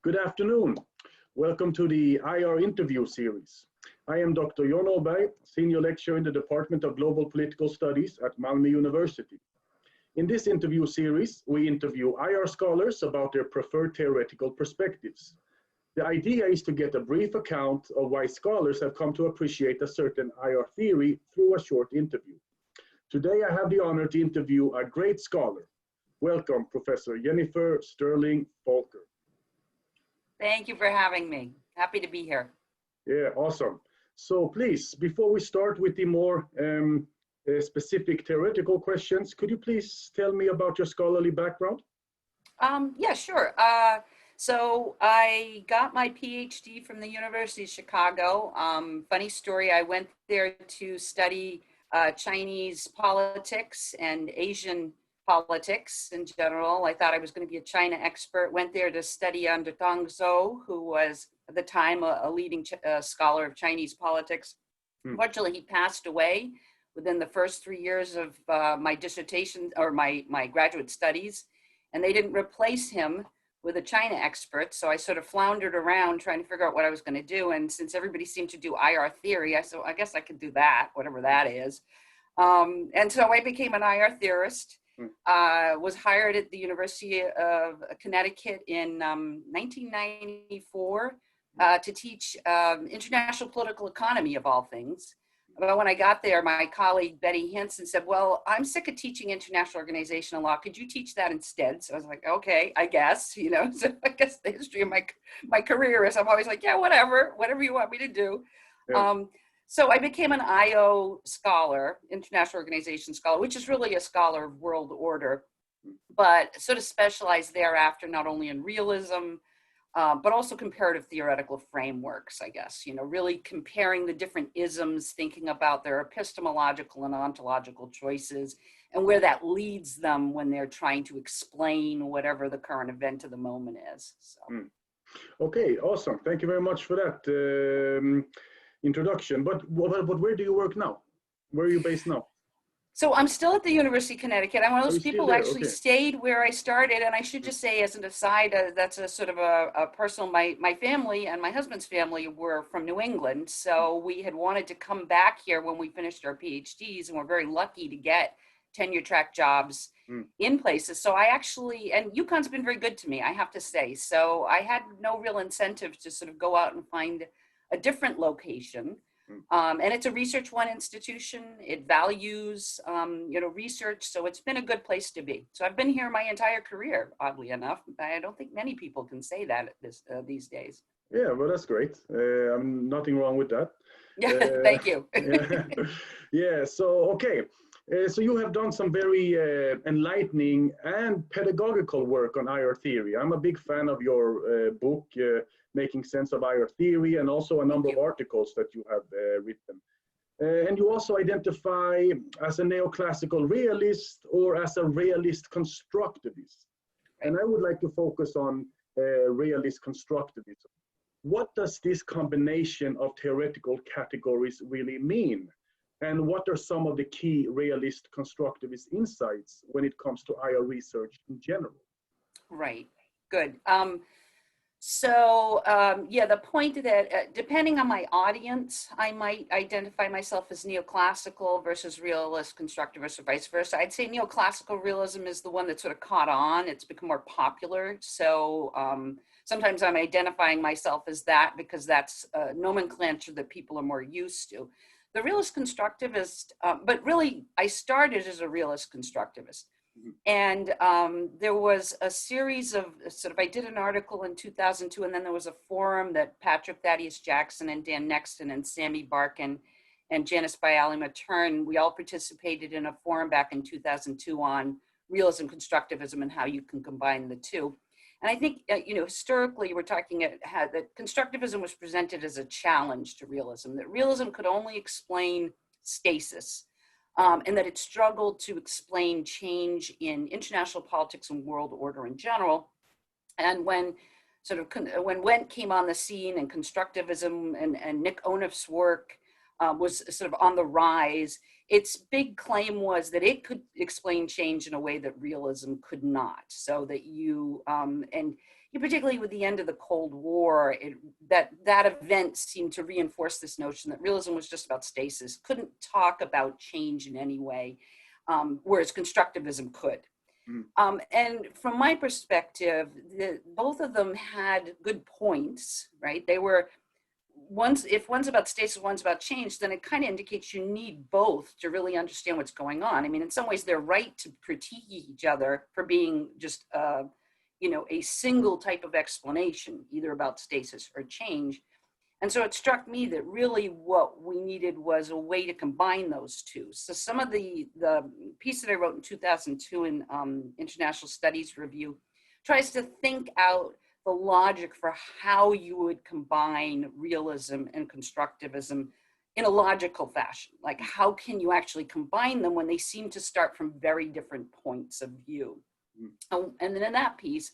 Good afternoon. Welcome to the IR interview series. I am Dr. Jon Åberg, Senior Lecturer in the Department of Global Political Studies at Malmö University. In this interview series, we interview IR scholars about their preferred theoretical perspectives. The idea is to get a brief account of why scholars have come to appreciate a certain IR theory through a short interview. Today, I have the honor to interview a great scholar. Welcome, Professor Jennifer Sterling Folker. Thank you for having me. Happy to be here. Yeah, awesome. So please, before we start with the more specific theoretical questions, could you please tell me about your scholarly background? Yeah, sure. So I got my PhD from the University of Chicago. Funny story, I went there to study Chinese politics and Asian politics in general. I thought I was going to be a China expert. Went there to study under Tang Zhou, who was at the time a leading scholar of Chinese politics. Unfortunately, he passed away within the first 3 years of my dissertation or my graduate studies, and they didn't replace him with a China expert. So I sort of floundered around trying to figure out what I was going to do. And since everybody seemed to do IR theory, I said, I guess I could do that, whatever that is. And so I became an IR theorist. Was hired at the University of Connecticut in 1994 to teach international political economy, of all things. But when I got there, my colleague Betty Hansen said, well, I'm sick of teaching international organizational law. Could you teach that instead? So I was like, okay, I guess, you know. So I guess the history of my career is I'm always like, yeah, whatever you want me to do. Yeah. So I became an IO scholar, international organization scholar, which is really a scholar of world order, but sort of specialized thereafter, not only in realism, but also comparative theoretical frameworks, I guess, you know, really comparing the different isms, thinking about their epistemological and ontological choices and where that leads them when they're trying to explain whatever the current event of the moment is. So. Okay, awesome. Thank you very much for that introduction. But where do you work now? Where are you based now? So I'm still at the University of Connecticut. I'm one of those people who actually stayed where I started. And I should just say, as an aside, that's a sort of a personal, my family and my husband's family were from New England. So we had wanted to come back here when we finished our PhDs, and we're very lucky to get tenure track jobs in places. So I actually, and UConn's been very good to me, I have to say. So I had no real incentive to sort of go out and find a different location. And it's a research one institution. It values, research. So it's been a good place to be. So I've been here my entire career, oddly enough. I don't think many people can say that these days. Yeah, well, that's great. Nothing wrong with that. Yeah, thank you. Yeah, so, okay. So you have done some very enlightening and pedagogical work on IR theory. I'm a big fan of your book, Making Sense of IR Theory, and also a number of articles that you have written. And you also identify as a neoclassical realist or as a realist constructivist. And I would like to focus on realist constructivism. What does this combination of theoretical categories really mean? And what are some of the key realist constructivist insights when it comes to IR research in general? Right, good. The point that depending on my audience, I might identify myself as neoclassical versus realist constructivist or vice versa. I'd say neoclassical realism is the one that sort of caught on. It's become more popular. So sometimes I'm identifying myself as that because that's a nomenclature that people are more used to. The realist constructivist, but really I started as a realist constructivist. And there was a series of I did an article in 2002, and then there was a forum that Patrick Thaddeus Jackson and Dan Nexon and Sammy Barkin and Janice Bially Mattern, we all participated in a forum back in 2002 on realism constructivism and how you can combine the two. And I think, historically, we're talking that constructivism was presented as a challenge to realism, that realism could only explain stasis, and that it struggled to explain change in international politics and world order in general. And when Wendt came on the scene and constructivism and Nick Onuf's work was sort of on the rise, its big claim was that it could explain change in a way that realism could not. So that and particularly with the end of the Cold War, that event seemed to reinforce this notion that realism was just about stasis, couldn't talk about change in any way, whereas constructivism could. And from my perspective, both of them had good points, right? They were, if one's about stasis, one's about change, then it kind of indicates you need both to really understand what's going on. I mean, in some ways, they're right to critique each other for being just, a single type of explanation, either about stasis or change. And so it struck me that really what we needed was a way to combine those two. So some of the piece that I wrote in 2002 in International Studies Review tries to think out the logic for how you would combine realism and constructivism in a logical fashion. Like, how can you actually combine them when they seem to start from very different points of view? And then in that piece,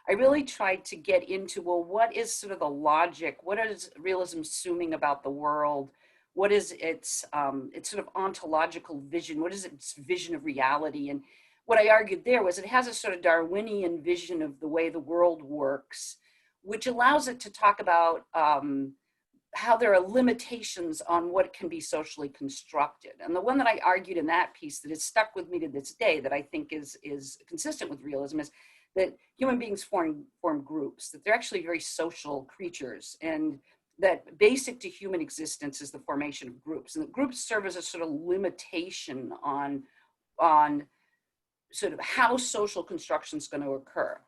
I really tried to get into, well, what is sort of the logic? What is realism assuming about the world? What is its sort of ontological vision? What is its vision of reality? And what I argued there was it has a sort of Darwinian vision of the way the world works, which allows it to talk about how there are limitations on what can be socially constructed. And the one that I argued in that piece that has stuck with me to this day that I think is consistent with realism is that human beings form groups, that they're actually very social creatures, and that basic to human existence is the formation of groups. And the groups serve as a sort of limitation on sort of how social construction is going to occur.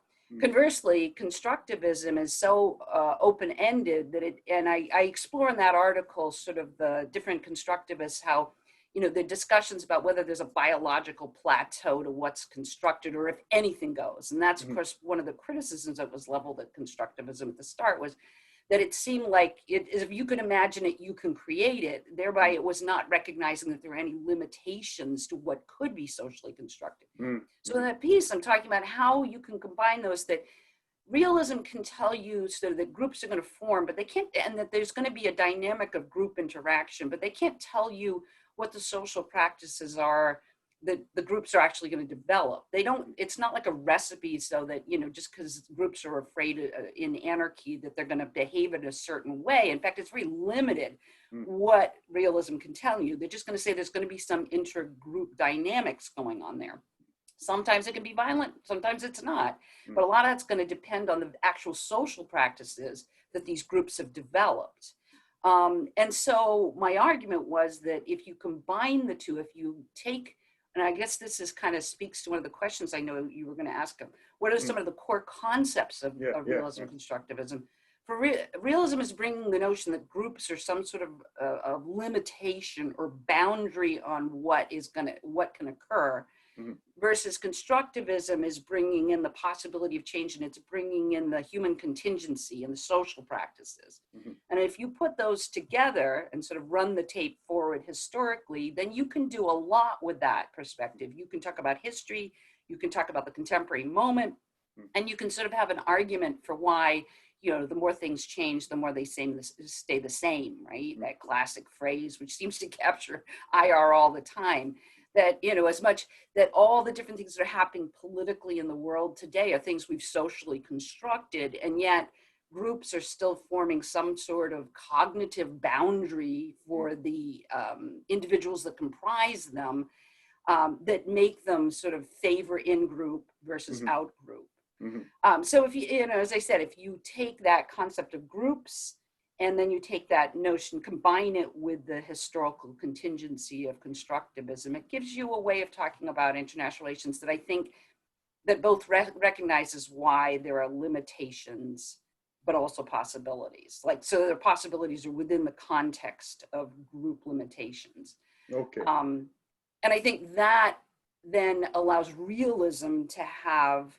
Conversely, constructivism is so open-ended that and I explore in that article sort of the different constructivists, how, the discussions about whether there's a biological plateau to what's constructed or if anything goes. And that's, of course, one of the criticisms that was leveled at constructivism at the start was that it seemed like if you can imagine it, you can create it. Thereby, it was not recognizing that there are any limitations to what could be socially constructed. So in that piece, I'm talking about how you can combine those, that realism can tell you so that groups are going to form, but they can't, and that there's going to be a dynamic of group interaction, but they can't tell you what the social practices are that the groups are actually going to develop. It's not like a recipe so that, just because groups are afraid in anarchy that they're going to behave in a certain way. In fact, it's very limited what realism can tell you. They're just going to say there's going to be some intergroup dynamics going on there. Sometimes it can be violent, sometimes it's not. But a lot of that's going to depend on the actual social practices that these groups have developed. And so my argument was that if you combine the two, if you take, and I guess this is kind of speaks to one of the questions I know you were going to ask him, what are some of the core concepts of realism constructivism? For realism is bringing the notion that groups are some sort of limitation or boundary on what can occur. Versus constructivism is bringing in the possibility of change, and it's bringing in the human contingency and the social practices. And if you put those together and sort of run the tape forward historically, then you can do a lot with that perspective. You can talk about history, you can talk about the contemporary moment, and you can sort of have an argument for why, the more things change, the more they stay the same, right? That classic phrase, which seems to capture IR all the time. That, as much that all the different things that are happening politically in the world today are things we've socially constructed, and yet groups are still forming some sort of cognitive boundary for the individuals that comprise them, that make them sort of favor in-group versus out-group. So if you, as I said, if you take that concept of groups, and then you take that notion, combine it with the historical contingency of constructivism, it gives you a way of talking about international relations that I think that both recognizes why there are limitations, but also possibilities. So the possibilities are within the context of group limitations. Okay. And I think that then allows realism to have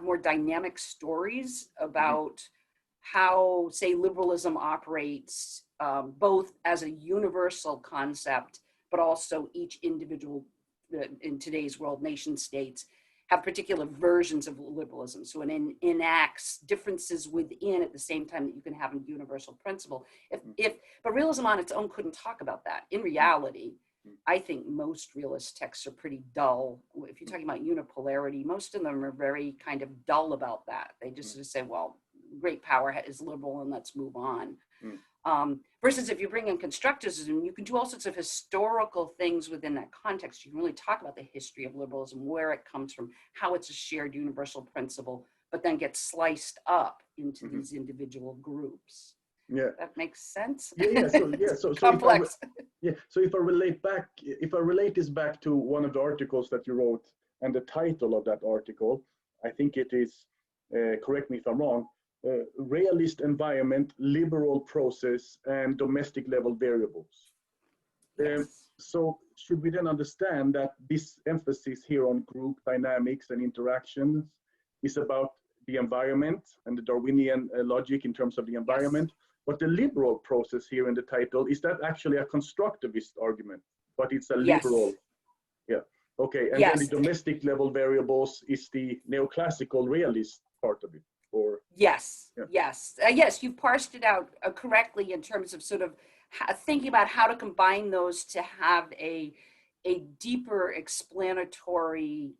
more dynamic stories about how, say, liberalism operates both as a universal concept, but also each individual in today's world, nation states, have particular versions of liberalism. So it enacts differences within at the same time that you can have a universal principle. But realism on its own couldn't talk about that. In reality, I think most realist texts are pretty dull. If you're talking about unipolarity, most of them are very kind of dull about that. They just sort of say, well, great power is liberal and let's move on. Versus if you bring in constructivism, you can do all sorts of historical things within that context. You can really talk about the history of liberalism, where it comes from, how it's a shared universal principle, but then gets sliced up into these individual groups. Yeah, that makes sense. So Complex. So if I relate this back to one of the articles that you wrote and the title of that article, I think it is, correct me if I'm wrong, realist environment, liberal process, and domestic level variables. Yes. So should we then understand that this emphasis here on group dynamics and interactions is about the environment and the Darwinian logic in terms of the environment? Yes. But the liberal process here in the title, is that actually a constructivist argument? But it's a liberal. Yeah. Okay. And then the domestic level variables is the neoclassical realist part of it. Or yes, you've parsed it out correctly in terms of sort of thinking about how to combine those to have a deeper explanatory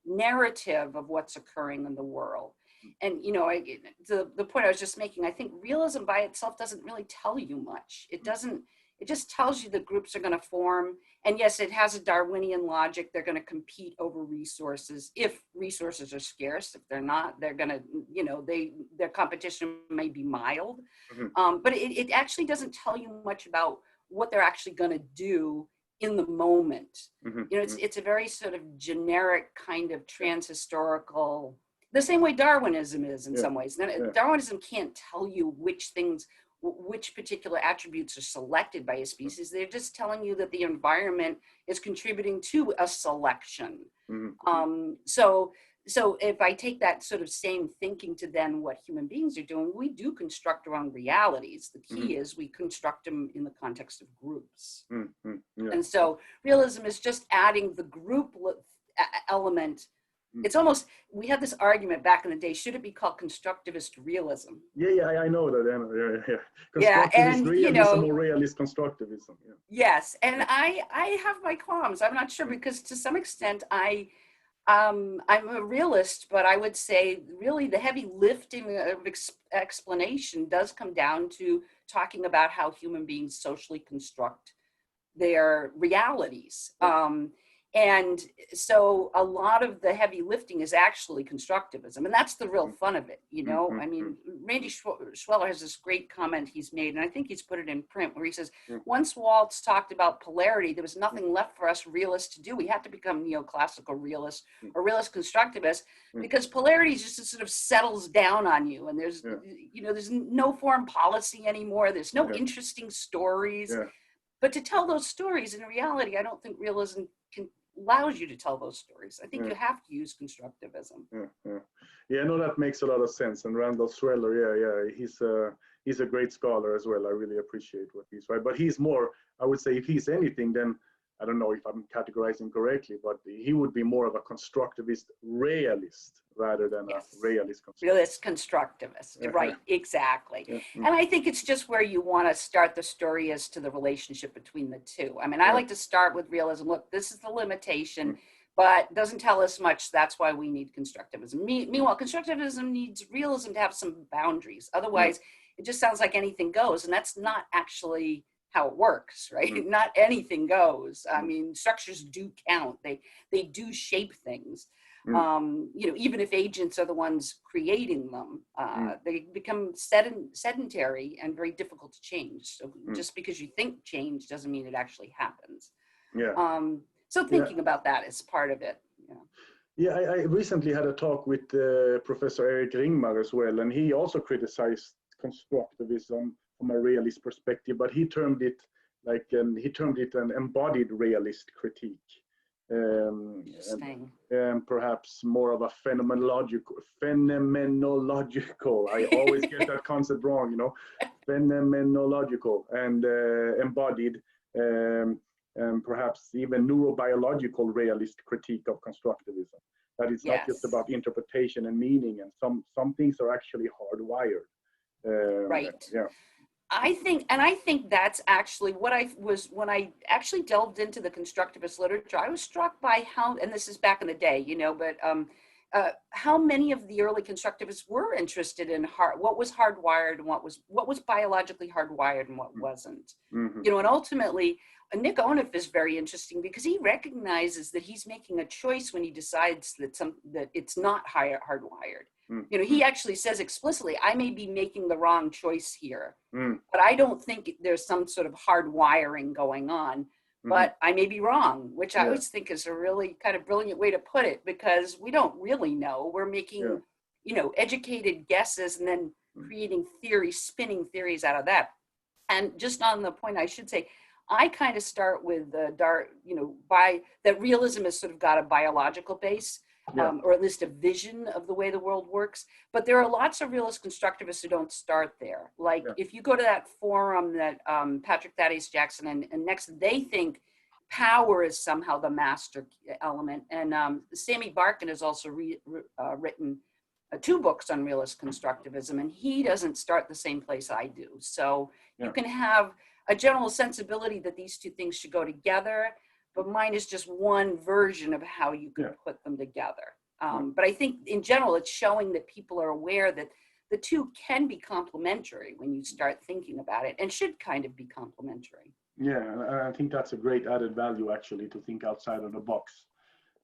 narrative of what's occurring in the world. And the point I was just making, I think realism by itself doesn't really tell you much. It just tells you that groups are going to form. And yes, it has a Darwinian logic. They're going to compete over resources. If resources are scarce, if they're not, they're going to, their competition may be mild. But it actually doesn't tell you much about what they're actually going to do in the moment. It's a very sort of generic kind of transhistorical, the same way Darwinism is in some ways. Darwinism can't tell you which particular attributes are selected by a species. They're just telling you that the environment is contributing to a selection. So if I take that sort of same thinking to then what human beings are doing, we do construct our own realities. The key is we construct them in the context of groups. And so realism is just adding the group element. It's almost, we had this argument back in the day, should it be called constructivist realism? I know that. Constructivist realism or realist constructivism. Yes, and I have my qualms. I'm not sure, because to some extent I'm a realist, but I would say really the heavy lifting of explanation does come down to talking about how human beings socially construct their realities. And so a lot of the heavy lifting is actually constructivism, and that's the real fun of it, I mean, Randy Schweller has this great comment he's made, and I think he's put it in print, where he says, once Waltz talked about polarity, there was nothing left for us realists to do. We had to become neoclassical realists or realist constructivists, because polarity just sort of settles down on you, and there's, there's no foreign policy anymore. There's no interesting stories. But to tell those stories in reality, I don't think realism allows you to tell those stories. I think you have to use constructivism. No, that makes a lot of sense. And Randall Schweller, he's a great scholar as well. I really appreciate what he's writing. But he's more, I would say, if he's anything, then I don't know if I'm categorizing correctly, but he would be more of a constructivist realist rather than a realist constructivist. Realist constructivist, right, exactly. And I think it's just where you want to start the story as to the relationship between the two. I mean, I like to start with realism. Look, this is the limitation, but doesn't tell us much. That's why we need constructivism. Meanwhile, constructivism needs realism to have some boundaries. Otherwise, it just sounds like anything goes, and that's not actually how it works, right? Not anything goes. I mean, structures do count. They do shape things. Even if agents are the ones creating them, they become sedentary and very difficult to change. So just because you think change doesn't mean it actually happens. So thinking about that is part of it. I recently had a talk with Professor Eric Ringmar as well, and he also criticized constructivism from a realist perspective, but he termed it an embodied realist critique. And perhaps more of a phenomenological, I always get that concept wrong, phenomenological and embodied, and perhaps even neurobiological realist critique of constructivism. That it's not just about interpretation and meaning, and some things are actually hardwired. I think that's actually what I was, when I actually delved into the constructivist literature, I was struck by how, and this is back in the day, but how many of the early constructivists were interested in what was hardwired and what was biologically hardwired and what wasn't. Mm-hmm. And ultimately, Nick Onuf is very interesting because he recognizes that he's making a choice when he decides that it's not hardwired. He actually says explicitly, I may be making the wrong choice here, but I don't think there's some sort of hard wiring going on, but I may be wrong, which I always think is a really kind of brilliant way to put it, because we don't really know. We're making, educated guesses and then creating theories, spinning theories out of that. And just on the point, I should say, I kind of start with that realism has sort of got a biological base. Or at least a vision of the way the world works. But there are lots of realist constructivists who don't start there. Like if you go to that forum that Patrick Thaddeus Jackson and Nexon, they think power is somehow the master element. And Sammy Barkin has also written 2 books on realist constructivism, and he doesn't start the same place I do. So you can have a general sensibility that these 2 things should go together, but mine is just one version of how you could put them together. But I think in general, it's showing that people are aware that the 2 can be complementary when you start thinking about it, and should kind of be complementary. Yeah, I think that's a great added value, actually, to think outside of the box.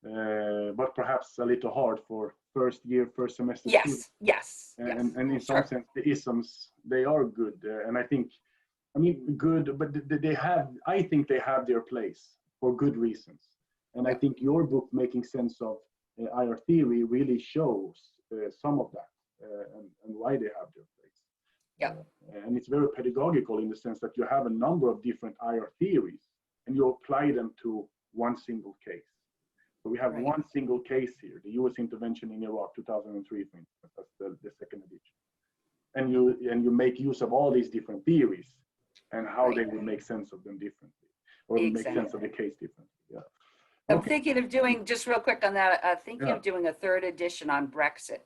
But perhaps a little hard for first semester students. Yes. And in some sense, the isms, they are good. And I think, good, but I think they have their place for good reasons. And I think your book, Making Sense of IR Theory, really shows some of that and why they have their place. And it's very pedagogical in the sense that you have a number of different IR theories and you apply them to one single case. So we have one single case here, the US intervention in Iraq 2003, for instance, that's the second edition. And you make use of all these different theories and how they would make sense of them differently. Or make sense of the case differently. I'm thinking of doing, just real quick on that, of doing a 3rd edition on Brexit.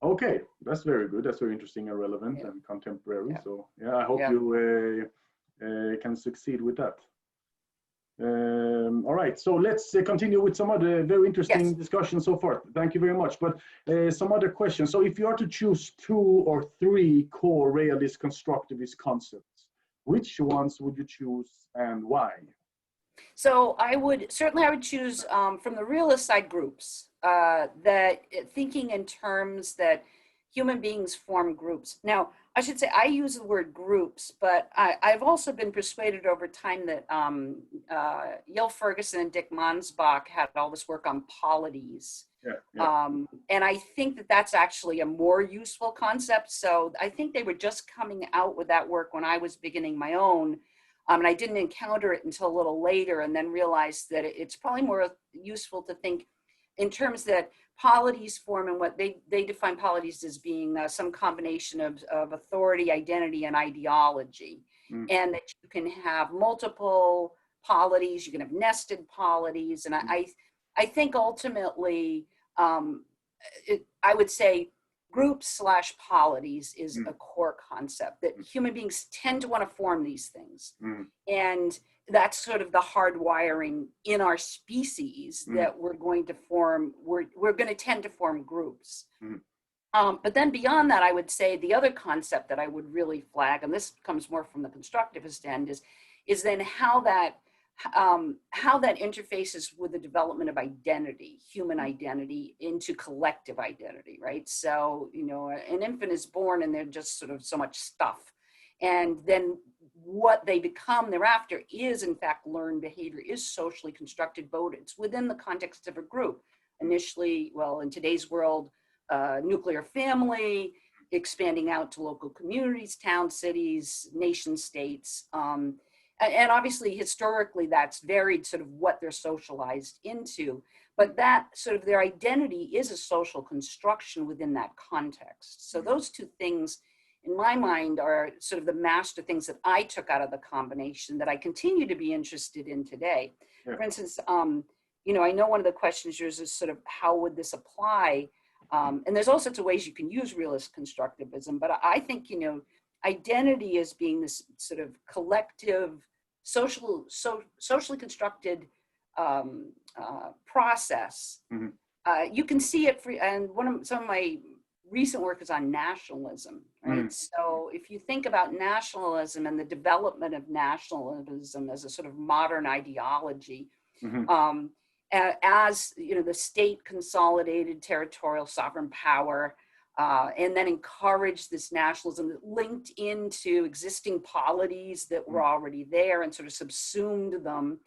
Okay, that's very good. That's very interesting and relevant and contemporary. So I hope you can succeed with that. All right, so let's continue with some other very interesting discussions so far. Thank you very much. But some other questions. So if you are to choose 2 or 3 core realist constructivist concepts, which ones would you choose and why? So I would choose from the realist side groups, that thinking in terms that human beings form groups. Now, I should say I use the word groups, but I've also been persuaded over time that Yale Ferguson and Dick Mansbach had all this work on polities. And I think that that's actually a more useful concept. So I think they were just coming out with that work when I was beginning my own. And I didn't encounter it until a little later, and then realized that it's probably more useful to think in terms that polities form, and what they define polities as being some combination of authority, identity, and ideology. And that you can have multiple polities, you can have nested polities. And I think ultimately, I would say groups/polities is a core concept, that human beings tend to want to form these things. And that's sort of the hardwiring in our species, that we're going to form, we're going to tend to form groups. But then beyond that, I would say the other concept that I would really flag, and this comes more from the constructivist end, is then how that interfaces with the development of identity, human identity, into collective identity, right? So, an infant is born and they're just sort of so much stuff. And then what they become thereafter is, in fact, learned behavior, is socially constructed, but it's within the context of a group. Initially, well, in today's world, nuclear family, expanding out to local communities, towns, cities, nation states. And obviously, historically, that's varied sort of what they're socialized into. But that sort of their identity is a social construction within that context. So those 2 things, in my mind, are sort of the master things that I took out of the combination that I continue to be interested in today. For instance, I know one of the questions yours is sort of how would this apply? And there's all sorts of ways you can use realist constructivism, but I think, identity as being this sort of collective, socially constructed process. You can see it and some of my recent work is on nationalism, right? So if you think about nationalism and the development of nationalism as a sort of modern ideology, as you know, the state consolidated territorial sovereign power, and then encouraged this nationalism that linked into existing polities that were already there and sort of subsumed them.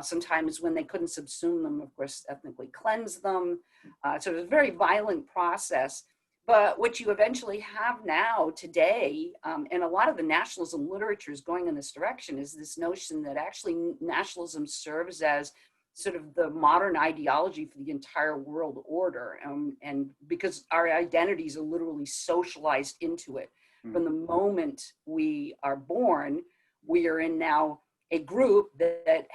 Sometimes when they couldn't subsume them, of course, ethnically cleanse them. So it was a very violent process. But what you eventually have now today, and a lot of the nationalism literature is going in this direction, is this notion that actually nationalism serves as sort of the modern ideology for the entire world order. And because our identities are literally socialized into it. From the moment we are born, we are in now a group that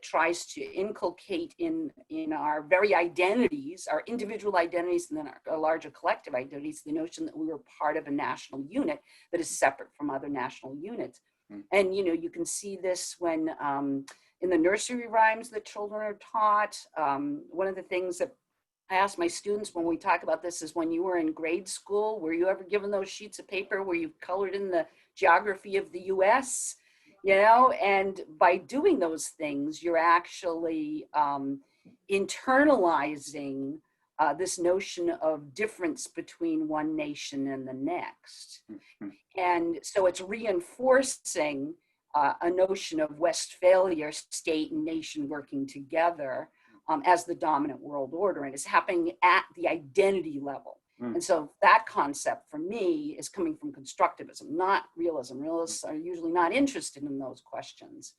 tries to inculcate in our very identities, our individual identities, and then our larger collective identities, the notion that we were part of a national unit that is separate from other national units. And, you know, you can see this when in the nursery rhymes that children are taught. One of the things that I ask my students when we talk about this is, when you were in grade school, were you ever given those sheets of paper where you colored in the geography of the US? You know, and by doing those things, you're actually internalizing this notion of difference between one nation and the next. And so it's reinforcing a notion of Westphalia, state and nation working together as the dominant world order, and it's happening at the identity level. And so that concept for me is coming from constructivism, not realism. Realists are usually not interested in those questions.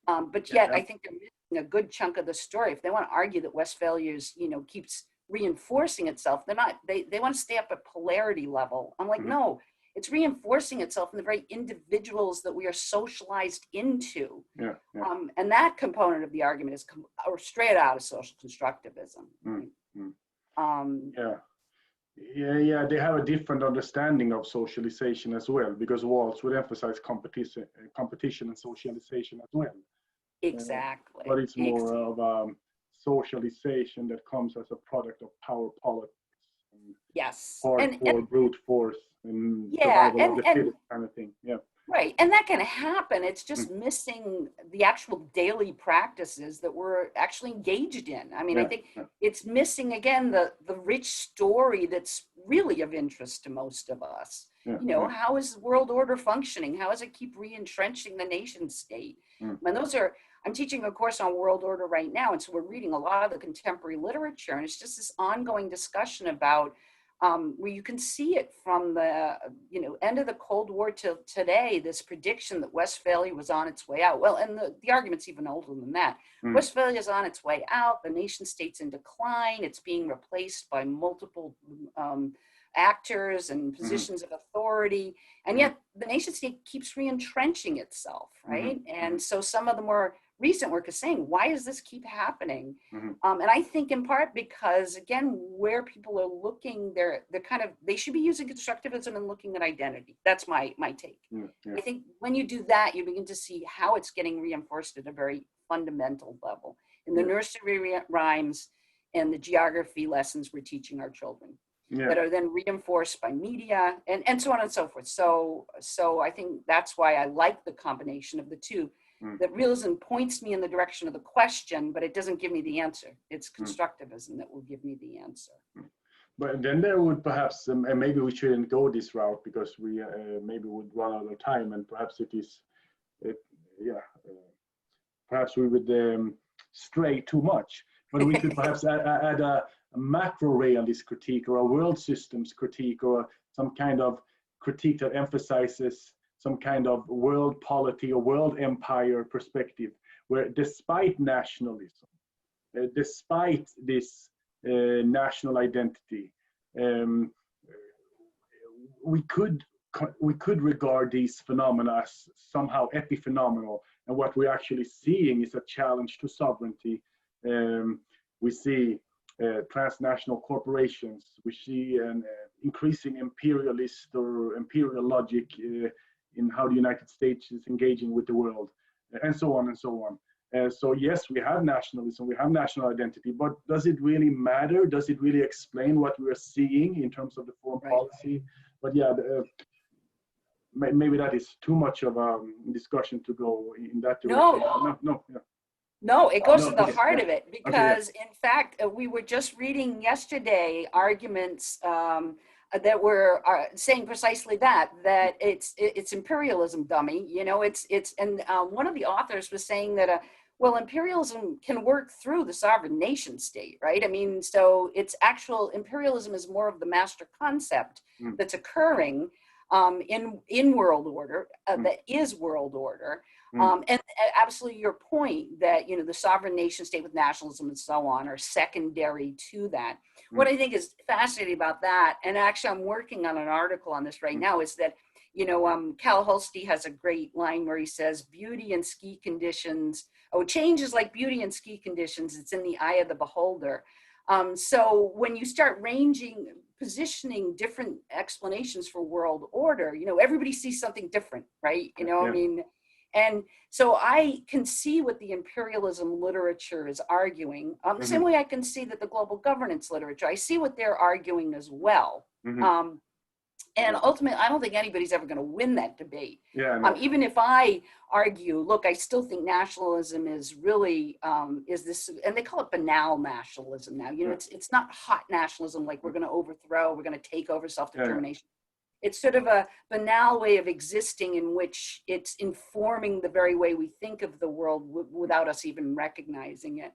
But yet I think they're missing a good chunk of the story. If they want to argue that Westphalia's, you know, keeps reinforcing itself, they're not, they want to stay up at polarity level. I'm like, no, it's reinforcing itself in the very individuals that we are socialized into. And that component of the argument is straight out of social constructivism. Yeah, they have a different understanding of socialization as well, because Waltz would emphasize competition and socialization as well. Exactly. But it's more of socialization that comes as a product of power politics. And brute force and survival of the fittest kind of thing. Right, and that can happen. It's just missing the actual daily practices that we're actually engaged in. I mean, I think it's missing, again, the rich story that's really of interest to most of us. You know, how is world order functioning? How does it keep re-entrenching the nation state? And those are, I'm teaching a course on world order right now, and so we're reading a lot of the contemporary literature, and it's just this ongoing discussion about where you can see it from the end of the Cold War till today, this prediction that Westphalia was on its way out. Well, and the argument's even older than that. Westphalia is on its way out. The nation state's in decline. It's being replaced by multiple actors and positions of authority. And yet the nation state keeps re-entrenching itself, right? And so some of the more recent work is saying, why does this keep happening? And I think in part because, again, where people are looking, they should be using constructivism and looking at identity. That's my take. I think when you do that, you begin to see how it's getting reinforced at a very fundamental level in the nursery rhymes and the geography lessons we're teaching our children. That are then reinforced by media and so on and so forth. So I think that's why I like the combination of the two. That realism points me in the direction of the question, but it doesn't give me the answer. It's constructivism that will give me the answer. But then there would perhaps, and maybe we shouldn't go this route because we maybe would run out of time, and perhaps perhaps we would stray too much. But we could perhaps add a macro realist critique or a world systems critique or some kind of critique that emphasizes some kind of world polity or world empire perspective, where despite nationalism, despite this national identity, we could regard these phenomena as somehow epiphenomenal, and what we're actually seeing is a challenge to sovereignty. We see transnational corporations, we see increasing imperialist or imperial logic in how the United States is engaging with the world, and so on and so on. So yes, we have nationalism, we have national identity, but does it really matter? Does it really explain what we are seeing in terms of the foreign policy? But yeah, maybe that is too much of a discussion to go in that direction. No, it goes to the heart of it, because in fact, we were just reading yesterday arguments that were saying precisely that it's imperialism, dummy. You know, and one of the authors was saying that well, imperialism can work through the sovereign nation state, right? I mean, so it's actual imperialism is more of the master concept that's occurring in world order, that is world order. And absolutely your point that, you know, the sovereign nation state with nationalism and so on are secondary to that. What I think is fascinating about that, and actually I'm working on an article on this right now, is that, you know, Cal Holsty has a great line where he says, beauty and ski conditions, change is like beauty and ski conditions, it's in the eye of the beholder. So when you start positioning different explanations for world order, you know, everybody sees something different, right? You know, I mean, and so I can see what the imperialism literature is arguing. The same way I can see that the global governance literature, I see what they're arguing as well. And ultimately, I don't think anybody's ever going to win that debate. Even if I argue, look, I still think nationalism is really, is this, and they call it banal nationalism now. You know, it's not hot nationalism like we're going to overthrow, we're going to take over self-determination. It's sort of a banal way of existing in which it's informing the very way we think of the world without us even recognizing it.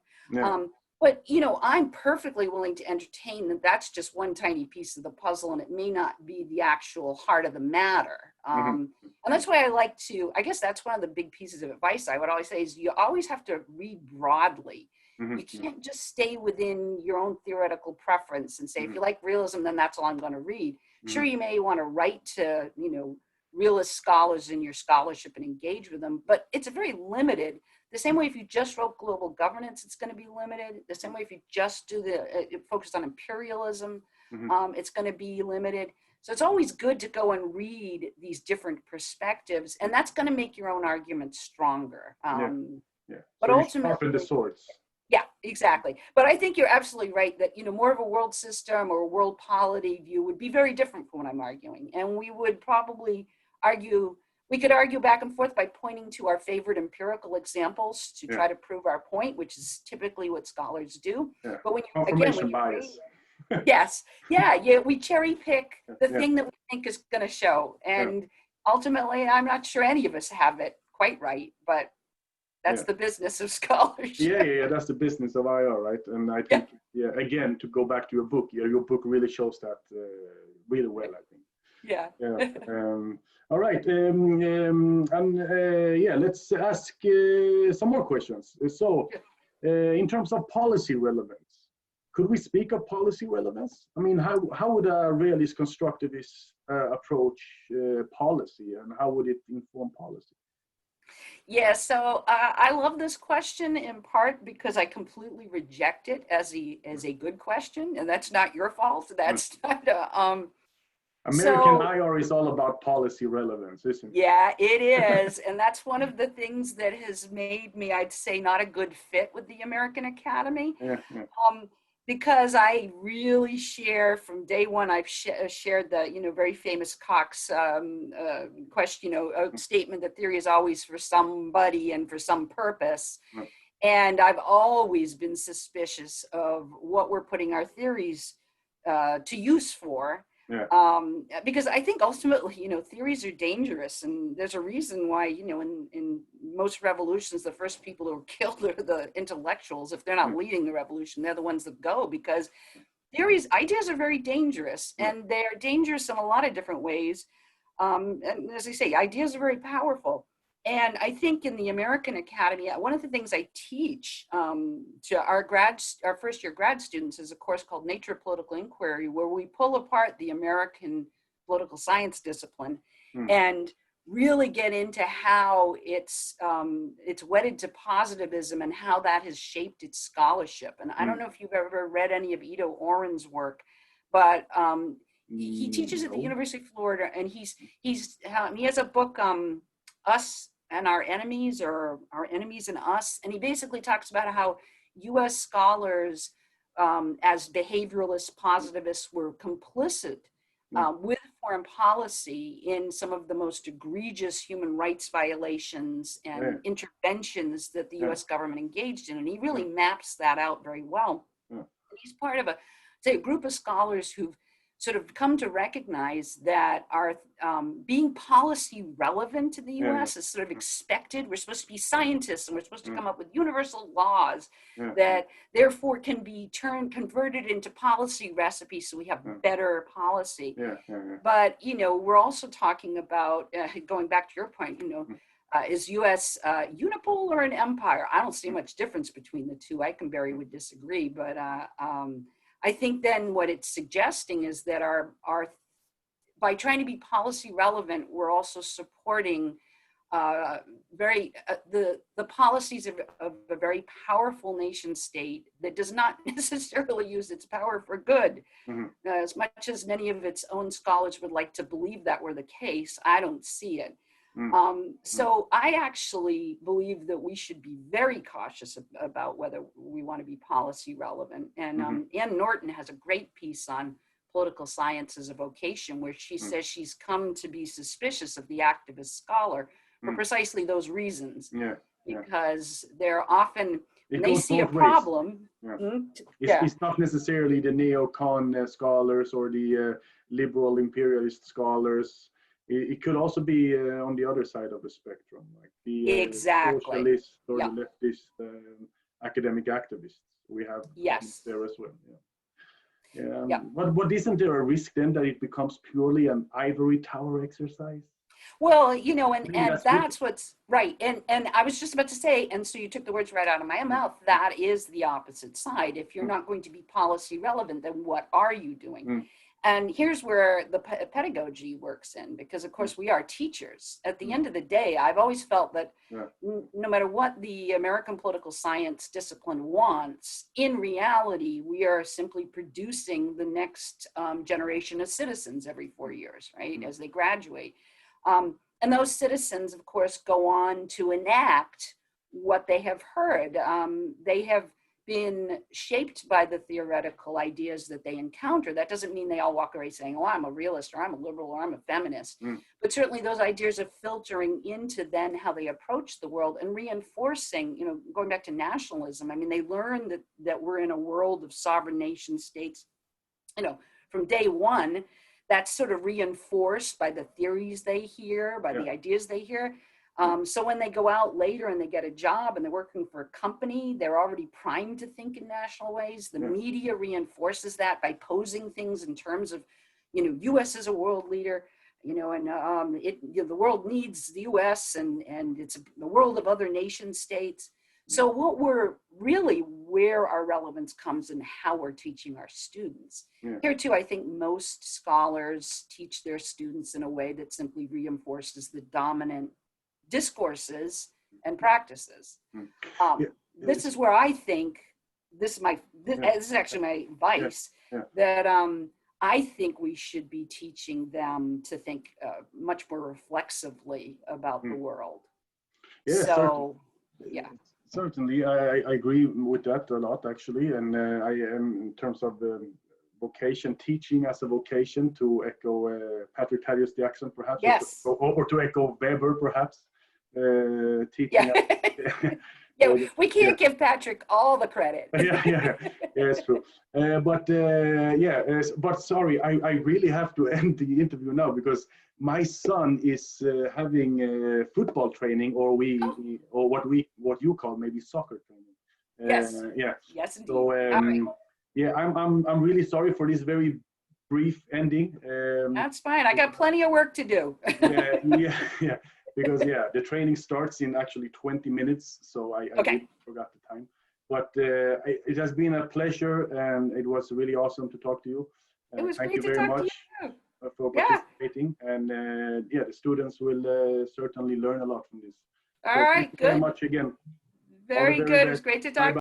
But, you know, I'm perfectly willing to entertain that that's just one tiny piece of the puzzle, and it may not be the actual heart of the matter. And that's why I like to, I guess that's one of the big pieces of advice I would always say is you always have to read broadly. You can't just stay within your own theoretical preference and say, if you like realism, then that's all I'm going to read. Sure, you may want to write to, you know, realist scholars in your scholarship and engage with them, but it's a very limited. The same way if you just wrote global governance, it's going to be limited. The same way if you just do focus on imperialism, it's going to be limited. So it's always good to go and read these different perspectives, and that's going to make your own argument stronger. But so ultimately, sharpen the swords. Yeah, exactly. But I think you're absolutely right that, you know, more of a world system or a world polity view would be very different from what I'm arguing. And we would probably we could argue back and forth by pointing to our favorite empirical examples to try to prove our point, which is typically what scholars do. But when you, confirmation bias. We cherry pick the thing that we think is going to show. And ultimately, I'm not sure any of us have it quite right, but that's the business of scholarship. That's the business of IR, right? And I think, again, to go back to your book, your book really shows that really well, I think. All right. Let's ask some more questions. So, in terms of policy relevance, could we speak of policy relevance? I mean, how would a realist constructivist approach policy, and how would it inform policy? Yeah, so I love this question in part because I completely reject it as a good question, and that's not your fault. That's not American IR is all about policy relevance, isn't it? Yeah, it is, and that's one of the things that has made me, I'd say, not a good fit with the American Academy. Because I really share from day one, I've shared the, you know, very famous Cox question, you know, statement that theory is always for somebody and for some purpose. And I've always been suspicious of what we're putting our theories to use for. Because I think ultimately, you know, theories are dangerous, and there's a reason why, you know, in most revolutions, the first people who are killed are the intellectuals. If they're not leading the revolution, they're the ones that go, because ideas are very dangerous, and they're dangerous in a lot of different ways. And as I say, ideas are very powerful. And I think in the American Academy, one of the things I teach to our first year grad students is a course called Nature of Political Inquiry, where we pull apart the American political science discipline and really get into how it's wedded to positivism and how that has shaped its scholarship. And I don't know if you've ever read any of Ido Oren's work, but He teaches at the No. University of Florida, and he has a book, Us and Our Enemies, or Our Enemies and Us, and he basically talks about how U.S. scholars, as behavioralist positivists, were complicit with foreign policy in some of the most egregious human rights violations and interventions that the U.S. government engaged in, and he really maps that out very well. He's part of a group of scholars who've sort of come to recognize that our being policy relevant to the US is sort of expected. We're supposed to be scientists, and we're supposed to come up with universal laws that therefore can be converted into policy recipes so we have better policy. But, you know, we're also talking about, going back to your point, you know, is US unipole or an empire? I don't see much difference between the two. I can very would disagree, but I think then what it's suggesting is that our by trying to be policy relevant, we're also supporting the policies of a very powerful nation state that does not necessarily use its power for good. As much as many of its own scholars would like to believe that were the case, I don't see it. So I actually believe that we should be very cautious about whether we want to be policy relevant. And Ann Norton has a great piece on political science as a vocation, where she says she's come to be suspicious of the activist scholar for precisely those reasons. Because they're often, when they see a problem. It's not necessarily the neo-con scholars or the liberal imperialist scholars. It could also be on the other side of the spectrum, like the socialist or the leftist academic activists. We have there as well. But isn't there a risk then that it becomes purely an ivory tower exercise? Well, you know, and that's what's right. And I was just about to say, and so you took the words right out of my mouth, that is the opposite side. If you're not going to be policy relevant, then what are you doing? And here's where the pedagogy works in, because of course we are teachers. At the end of the day, I've always felt that no matter what the American political science discipline wants, in reality, we are simply producing the next generation of citizens every 4 years, right, as they graduate. And those citizens, of course, go on to enact what they have heard. They have been shaped by the theoretical ideas that they encounter. That doesn't mean they all walk away saying, oh, I'm a realist, or I'm a liberal, or I'm a feminist. But certainly those ideas are filtering into then how they approach the world and reinforcing, you know, going back to nationalism. I mean, they learn that we're in a world of sovereign nation states, you know, from day one. That's sort of reinforced by the theories they hear, by the ideas they hear. So when they go out later and they get a job and they're working for a company, they're already primed to think in national ways. The media reinforces that by posing things in terms of, you know, U.S. is a world leader, you know, and the world needs the U.S. and it's the world of other nation states. So what we're really, where our relevance comes in how we're teaching our students. Here too, I think most scholars teach their students in a way that simply reinforces the dominant discourses and practices. This is where I think, this is actually my advice, that I think we should be teaching them to think much more reflexively about the world. Certainly, I agree with that a lot, actually. And I am, in terms of vocation, teaching as a vocation, to echo Patrick Thaddeus the accent, perhaps, or to echo Weber, perhaps. Teaching. We can't give Patrick all the credit. It's true. But sorry, I really have to end the interview now, because my son is having football training, or what you call maybe soccer training. Yes, indeed. So I'm really sorry for this very brief ending. That's fine. I got plenty of work to do. Because the training starts in actually 20 minutes, so I really forgot the time. But it has been a pleasure, and it was really awesome to talk to you. It was thank great you to very talk much to you. For participating, and the students will certainly learn a lot from this. All right, thank you very much again. Very good. It was great to talk.